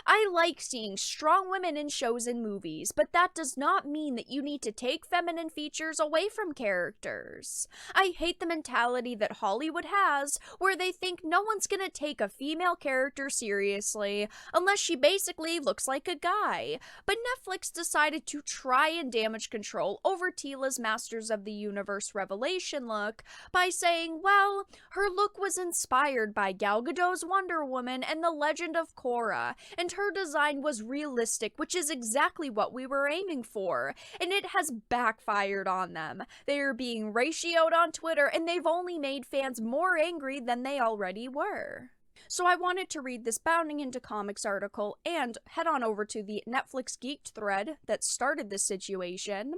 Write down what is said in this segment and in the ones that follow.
I like seeing strong women in shows and movies, but that does not mean that you need to take feminine features away from characters. I hate the mentality that Hollywood has, where they think no one's gonna take a female character seriously unless she basically looks like a guy. But Netflix decided to try and damage control over Teela's Masters of the Universe Revelation look by saying, well, her look was inspired by Gal Gadot's Wonder Woman and the Legend of Korra, and her design was realistic, which is exactly what we were aiming for, and it has backfired on them. They are being ratioed on Twitter, and they've only made fans more angry than they already were. So I wanted to read this Bounding into Comics article and head on over to the Netflix Geeked thread that started this situation.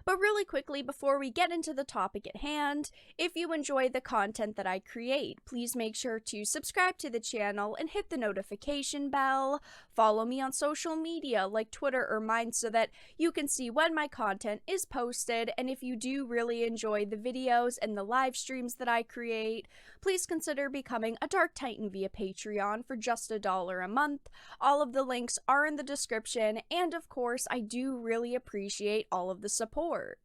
But really quickly, before we get into the topic at hand, if you enjoy the content that I create, please make sure to subscribe to the channel and hit the notification bell. Follow me on social media like Twitter or mine so that you can see when my content is posted. And if you do really enjoy the videos and the live streams that I create, please consider becoming a Dark Titan via Patreon for just $1 a month. All of the links are in the description, and of course, I do really appreciate all of the support.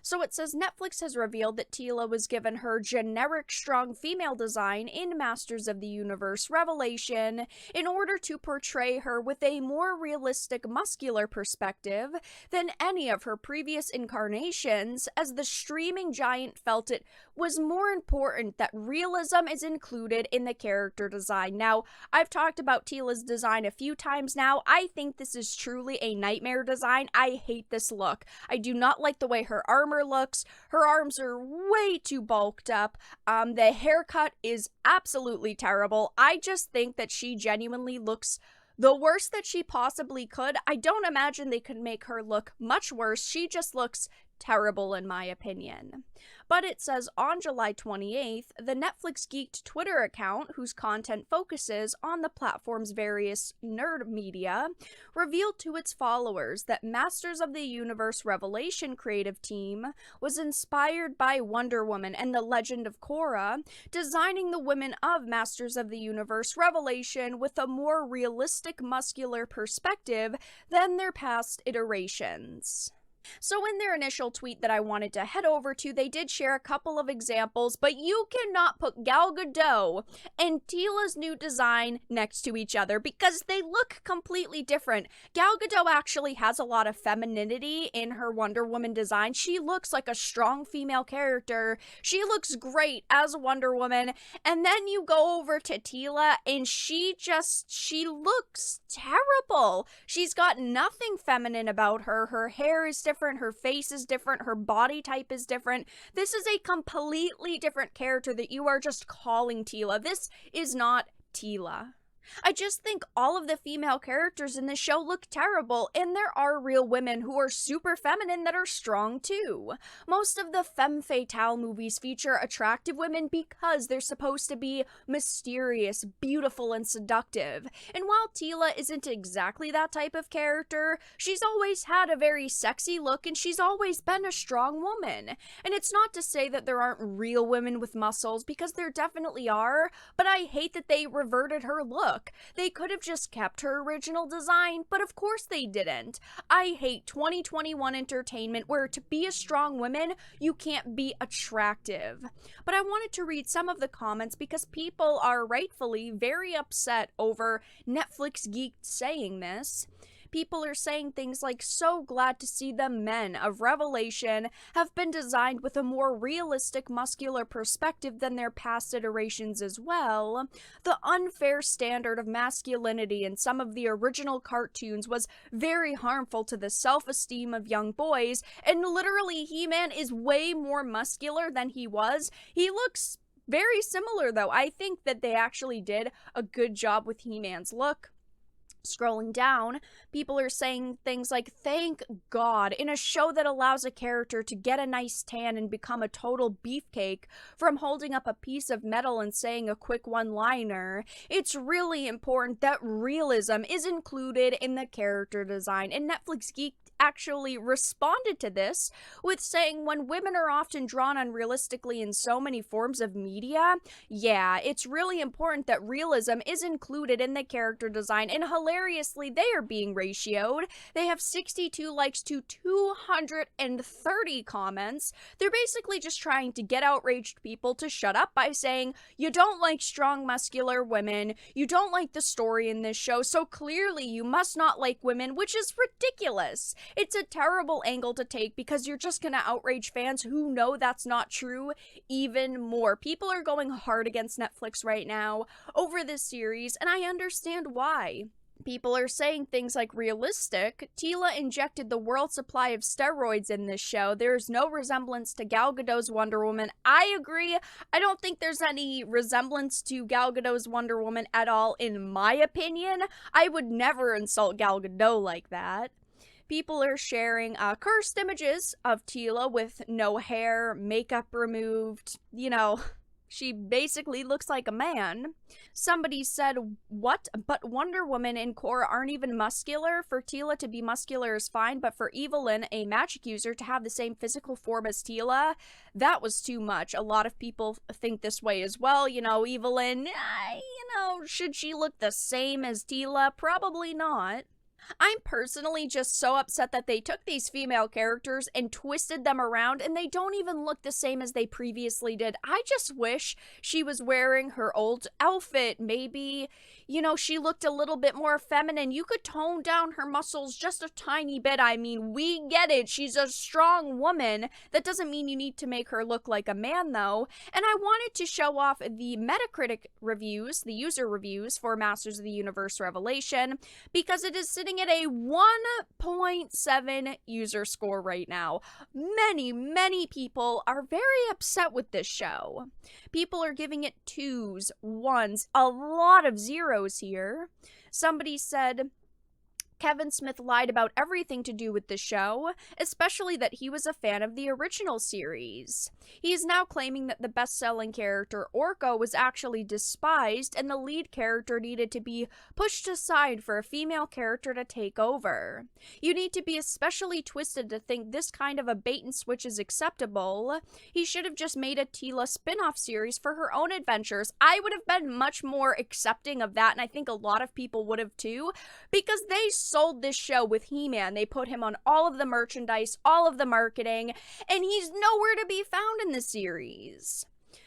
So it says Netflix has revealed that Teela was given her generic strong female design in Masters of the Universe Revelation in order to portray her with a more realistic muscular perspective than any of her previous incarnations, as the streaming giant felt it was more important that realism is included in the character design. Now, I've talked about Teela's design a few times now. I think this is truly a nightmare design. I hate this look. I do not like the way her armor looks. Her arms are way too bulked up. The haircut is absolutely terrible. I just think that she genuinely looks the worst that she possibly could. I don't imagine they could make her look much worse. She just looks terrible in my opinion. But it says on July 28th, the Netflix Geeked Twitter account, whose content focuses on the platform's various nerd media, revealed to its followers that Masters of the Universe Revelation creative team was inspired by Wonder Woman and the Legend of Korra, designing the women of Masters of the Universe Revelation with a more realistic muscular perspective than their past iterations. So in their initial tweet that I wanted to head over to, they did share a couple of examples, but you cannot put Gal Gadot and Teela's new design next to each other because they look completely different. Gal Gadot actually has a lot of femininity in her Wonder Woman design. She looks like a strong female character. She looks great as Wonder Woman. And then you go over to Teela and she looks terrible. She's got nothing feminine about her. Her hair is different, her face is different, her body type is different. This is a completely different character that you are just calling Teela. This is not Teela. I just think all of the female characters in this show look terrible, and there are real women who are super feminine that are strong too. Most of the femme fatale movies feature attractive women because they're supposed to be mysterious, beautiful, and seductive. And while Teela isn't exactly that type of character, she's always had a very sexy look and she's always been a strong woman. And it's not to say that there aren't real women with muscles, because there definitely are, but I hate that they reverted her look. They could have just kept her original design, but of course they didn't. I hate 2021 entertainment where to be a strong woman, you can't be attractive. But I wanted to read some of the comments because people are rightfully very upset over Netflix Geek saying this. People are saying things like, so glad to see the men of Revelation have been designed with a more realistic muscular perspective than their past iterations as well. The unfair standard of masculinity in some of the original cartoons was very harmful to the self-esteem of young boys, and literally He-Man is way more muscular than he was. He looks very similar though. I think that they actually did a good job with He-Man's look. Scrolling down, people are saying things like, thank God, in a show that allows a character to get a nice tan and become a total beefcake from holding up a piece of metal and saying a quick one-liner, it's really important that realism is included in the character design. And Netflix Geek actually responded to this with saying, when women are often drawn unrealistically in so many forms of media, yeah, it's really important that realism is included in the character design, and hilariously, they are being ratioed. They have 62 likes to 230 comments. They're basically just trying to get outraged people to shut up by saying, you don't like strong, muscular women, you don't like the story in this show, so clearly you must not like women, which is ridiculous. It's a terrible angle to take because you're just gonna outrage fans who know that's not true even more. People are going hard against Netflix right now over this series, and I understand why. People are saying things like realistic. Teela injected the world supply of steroids in this show. There's no resemblance to Gal Gadot's Wonder Woman. I agree. I don't think there's any resemblance to Gal Gadot's Wonder Woman at all, in my opinion. I would never insult Gal Gadot like that. People are sharing cursed images of Teela with no hair, makeup removed, she basically looks like a man. Somebody said, what? But Wonder Woman and Korra aren't even muscular? For Teela to be muscular is fine, but for Evelyn, a magic user, to have the same physical form as Teela, that was too much. A lot of people think this way as well. Evelyn, should she look the same as Teela? Probably not. I'm personally just so upset that they took these female characters and twisted them around, and they don't even look the same as they previously did. I just wish she was wearing her old outfit. Maybe, she looked a little bit more feminine. You could tone down her muscles just a tiny bit. I mean, we get it. She's a strong woman. That doesn't mean you need to make her look like a man, though. And I wanted to show off the Metacritic reviews, the user reviews for Masters of the Universe Revelation, because it is sitting at a 1.7 user score right now. Many people are very upset with this show. People are giving it 2s, 1s, a lot of 0s here. Somebody said, Kevin Smith lied about everything to do with the show, especially that he was a fan of the original series. He is now claiming that the best-selling character, Orko, was actually despised and the lead character needed to be pushed aside for a female character to take over. You need to be especially twisted to think this kind of a bait-and-switch is acceptable. He should have just made a Teela spin-off series for her own adventures. I would have been much more accepting of that, and I think a lot of people would have too, because they sold this show with He-Man. They put him on all of the merchandise, all of the marketing, and he's nowhere to be found in the series.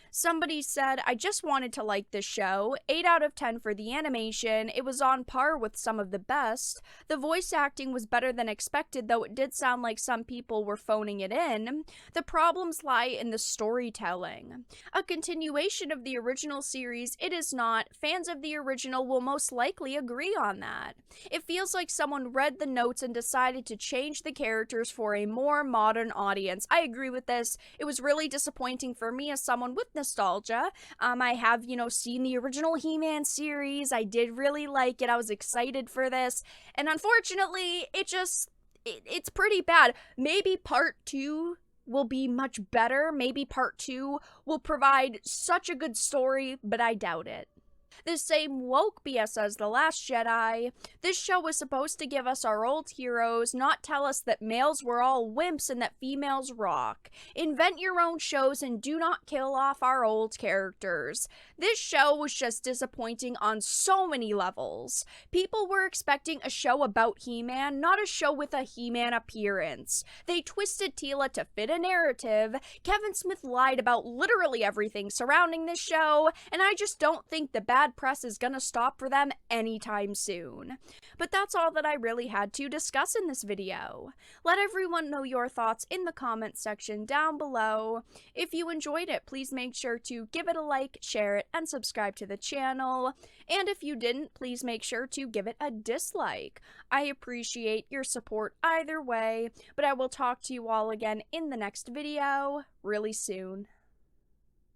Somebody said, I just wanted to like this show. 8 out of 10 for the animation. It was on par with some of the best. The voice acting was better than expected, though it did sound like some people were phoning it in. The problems lie in the storytelling. A continuation of the original series, it is not. Fans of the original will most likely agree on that. It feels like someone read the notes and decided to change the characters for a more modern audience. I agree with this. It was really disappointing for me as someone with nostalgia. I have, seen the original He-Man series. I did really like it. I was excited for this. And unfortunately, it's pretty bad. Maybe part 2 will be much better. Maybe part 2 will provide such a good story, but I doubt it. The same woke BS as The Last Jedi. This show was supposed to give us our old heroes, not tell us that males were all wimps and that females rock. Invent your own shows and do not kill off our old characters. This show was just disappointing on so many levels. People were expecting a show about He-Man, not a show with a He-Man appearance. They twisted Teela to fit a narrative. Kevin Smith lied about literally everything surrounding this show, and I just don't think the bad press is gonna stop for them anytime soon. But that's all that I really had to discuss in this video. Let everyone know your thoughts in the comments section down below. If you enjoyed it, please make sure to give it a like, share it, and subscribe to the channel. And if you didn't, please make sure to give it a dislike. I appreciate your support either way, but I will talk to you all again in the next video really soon.